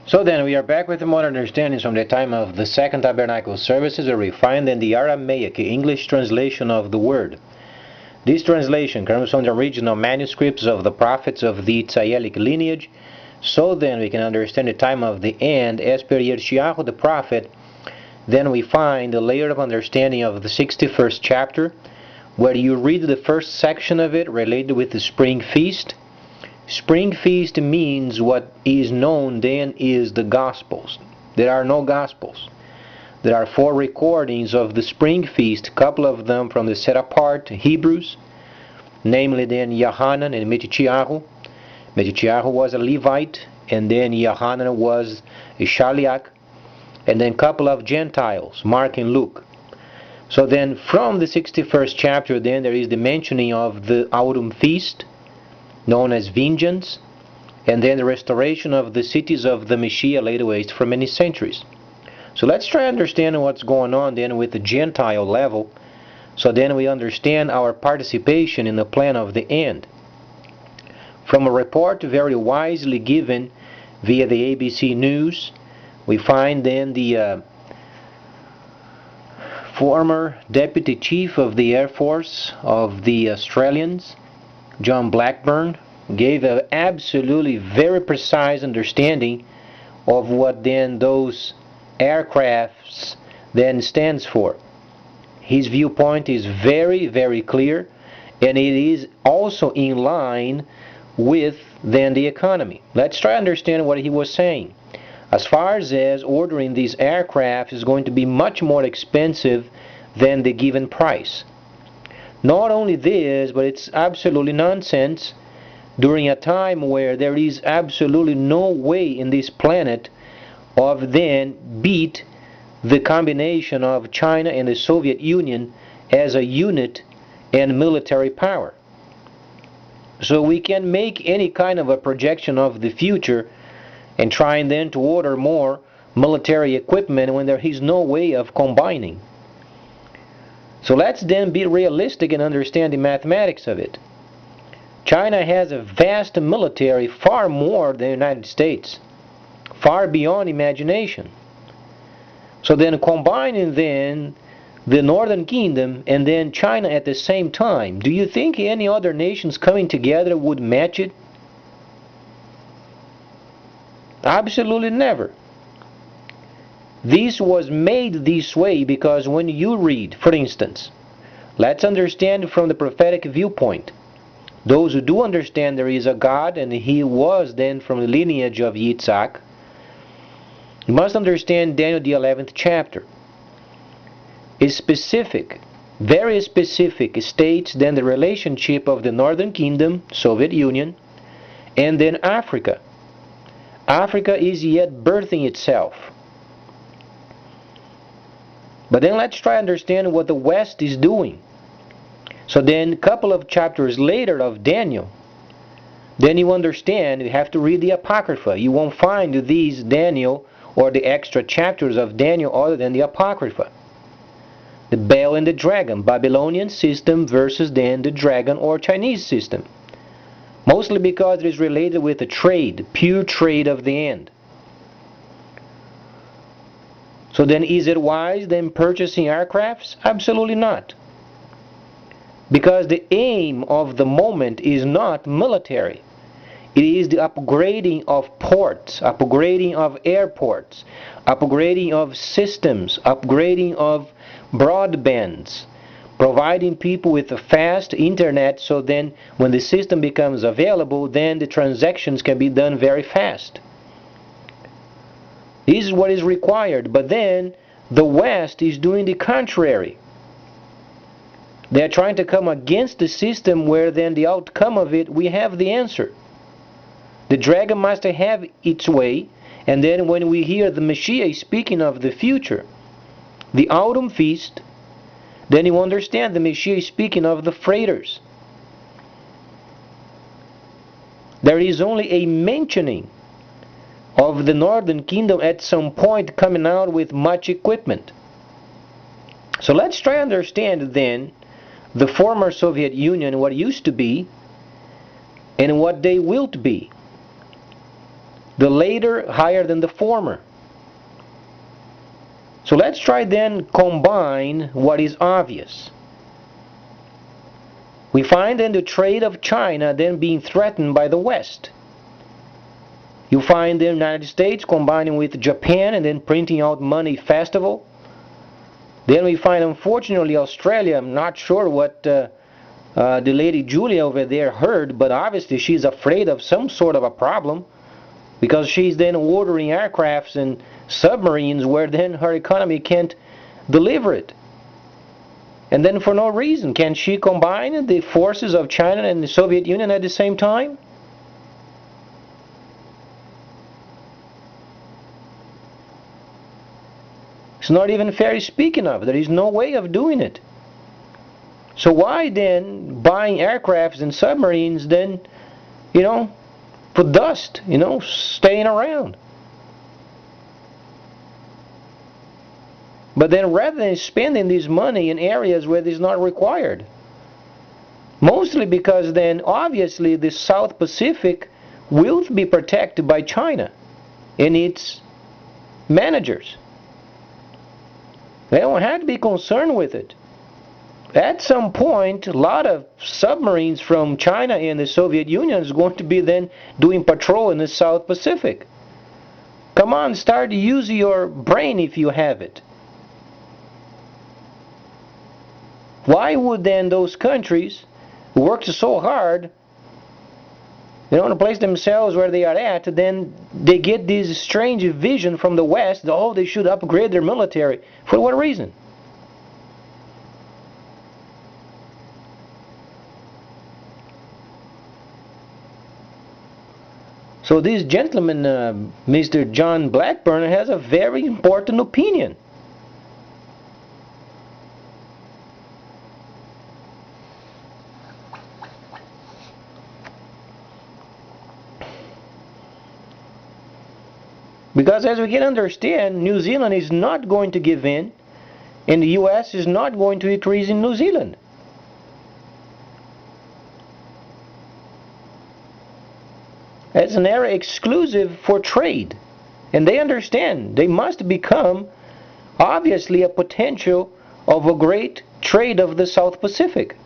So then we are back with the modern understandings from the time of the Second Tabernacle services, a refined and the Aramaic English translation of the word. This translation comes from the original manuscripts of the prophets of the Tzayelic lineage. So then we can understand the time of the end as per Yirmiyahu the prophet. Then we find a layer of understanding of the 61st chapter, where you read the first section of it related with the spring feast. Spring feast means what is known then is the Gospels. There are no Gospels. There are 4 recordings of the spring feast, a couple of them from the set-apart Hebrews, namely then Yohanan and Metityahu. Metityahu was a Levite, and then Yohanan was a Shaliach, and then a couple of Gentiles, Mark and Luke. So then from the 61st chapter then there is the mentioning of the autumn feast, known as vengeance, and then the restoration of the cities of the Messiah laid waste for many centuries. So let's try to understand what's going on then with the Gentile level, so then we understand our participation in the plan of the end. From a report very wisely given via the ABC News, we find then the former Deputy Chief of the Air Force of the Australians, John Blackburn, gave an absolutely very precise understanding of what then those aircrafts then stands for. His viewpoint is very, very clear, and it is also in line with then the economy. Let's try to understand what he was saying. As far as ordering these aircraft is going to be much more expensive than the given price. Not only this, but it's absolutely nonsense during a time where there is absolutely no way in this planet of then beat the combination of China and the Soviet Union as a unit and military power. So we can make any kind of a projection of the future and trying then to order more military equipment when there is no way of combining. So let's then be realistic and understand the mathematics of it. China has a vast military, far more than the United States, far beyond imagination. So then combining then the Northern Kingdom and then China at the same time, do you think any other nations coming together would match it? Absolutely never. This was made this way because when you read, for instance, let's understand from the prophetic viewpoint. Those who do understand there is a God and he was then from the lineage of Yitzhak, you must understand Daniel the 11th chapter. It's specific, very specific, states then the relationship of the Northern Kingdom, Soviet Union, and then Africa. Africa is yet birthing itself. But then let's try to understand what the West is doing. So then a couple of chapters later of Daniel, then you understand, you have to read the Apocrypha. You won't find these Daniel or the extra chapters of Daniel other than the Apocrypha. The Bell and the Dragon, Babylonian system versus then the Dragon or Chinese system. Mostly because it is related with the trade, pure trade of the end. So then is it wise then purchasing aircrafts? Absolutely not. Because the aim of the moment is not military. It is the upgrading of ports, upgrading of airports, upgrading of systems, upgrading of broadbands, providing people with a fast internet so then when the system becomes available, then the transactions can be done very fast. This is what is required, but then the West is doing the contrary. They are trying to come against the system where then the outcome of it, we have the answer. The dragon must have its way, and then when we hear the Messiah speaking of the future, the autumn feast, then you understand the Messiah speaking of the freighters. There is only a mentioning of the Northern Kingdom at some point coming out with much equipment. So let's try to understand then the former Soviet Union, what used to be, and what they will be. the later higher than the former. So let's try then combine what is obvious. We find then the trade of China then being threatened by the West. You find the United States combining with Japan and then printing out money festival. Then we find, unfortunately, Australia. I'm not sure what the lady Julia over there heard, but obviously she's afraid of some sort of a problem, because she's then ordering aircrafts and submarines where then her economy can't deliver it. And then for no reason, can she combine the forces of China and the Soviet Union at the same time? It's not even fair speaking of. There is no way of doing it. So why then buying aircrafts and submarines then, for dust, staying around? But then rather than spending this money in areas where it is not required, mostly because then obviously the South Pacific will be protected by China and its managers. They don't have to be concerned with it. At some point, a lot of submarines from China and the Soviet Union is going to be then doing patrol in the South Pacific. Come on, start using your brain if you have it. Why would then those countries who work so hard, to place themselves where they are at, then they get this strange vision from the West that, oh, they should upgrade their military. For what reason? So this gentleman, Mr. John Blackburn, has a very important opinion. Because as we can understand, New Zealand is not going to give in, and the US is not going to increase in New Zealand. It's an area exclusive for trade, and they understand they must become obviously a potential of a great trade of the South Pacific.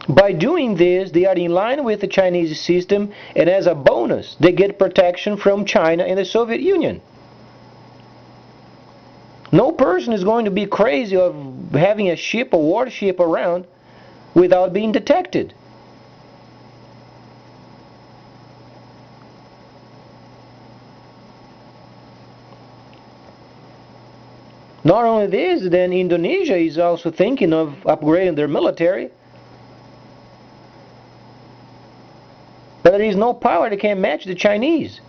By doing this, they are in line with the Chinese system, and as a bonus, they get protection from China and the Soviet Union. No person is going to be crazy of having a ship, a warship around without being detected. Not only this, then Indonesia is also thinking of upgrading their military. But there is no power that can match the Chinese.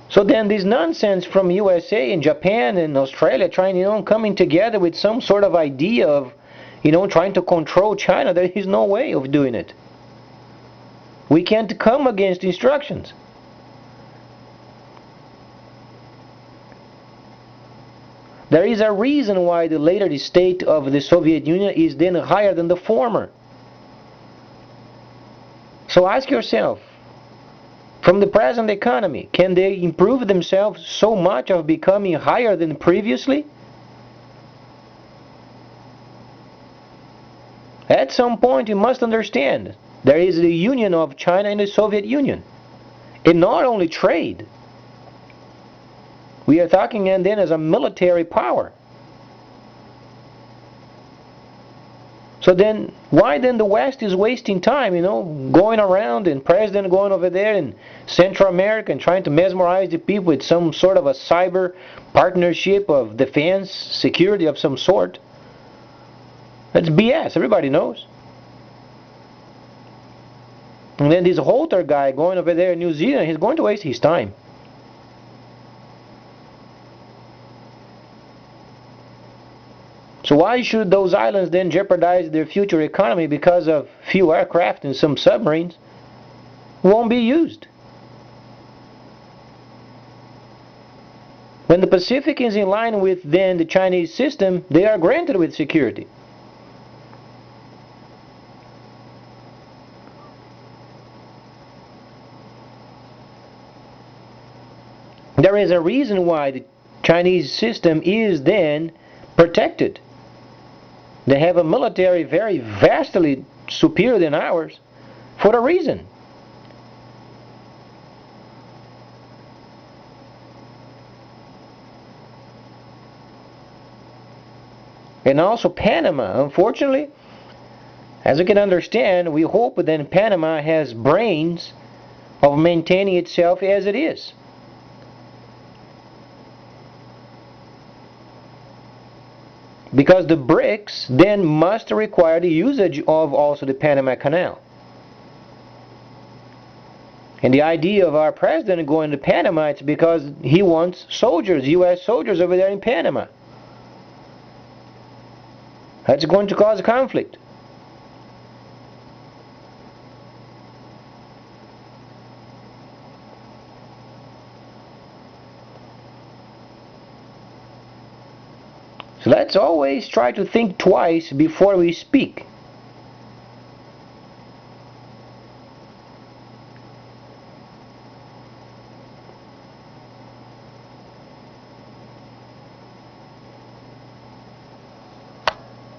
So then this nonsense from USA and Japan and Australia trying, coming together with some sort of idea of, trying to control China, there is no way of doing it. We can't come against instructions. There is a reason why the later state of the Soviet Union is then higher than the former. So ask yourself, from the present economy, can they improve themselves so much of becoming higher than previously? At some point you must understand, there is the union of China and the Soviet Union. And not only trade. We are talking then as a military power. So then, why then the West is wasting time, going around and president going over there in Central America and trying to mesmerize the people with some sort of a cyber partnership of defense, security of some sort? That's BS, everybody knows. And then this Holter guy going over there in New Zealand, he's going to waste his time. So why should those islands then jeopardize their future economy because of few aircraft and some submarines won't be used? When the Pacific is in line with then the Chinese system, they are granted with security. There is a reason why the Chinese system is then protected. They have a military very vastly superior than ours for a reason. And also Panama, unfortunately, as you can understand, we hope that Panama has brains of maintaining itself as it is. Because the BRICS then must require the usage of also the Panama Canal. And the idea of our president going to Panama, it's because he wants soldiers, U.S. soldiers over there in Panama. That's going to cause a conflict. So let's always try to think twice before we speak.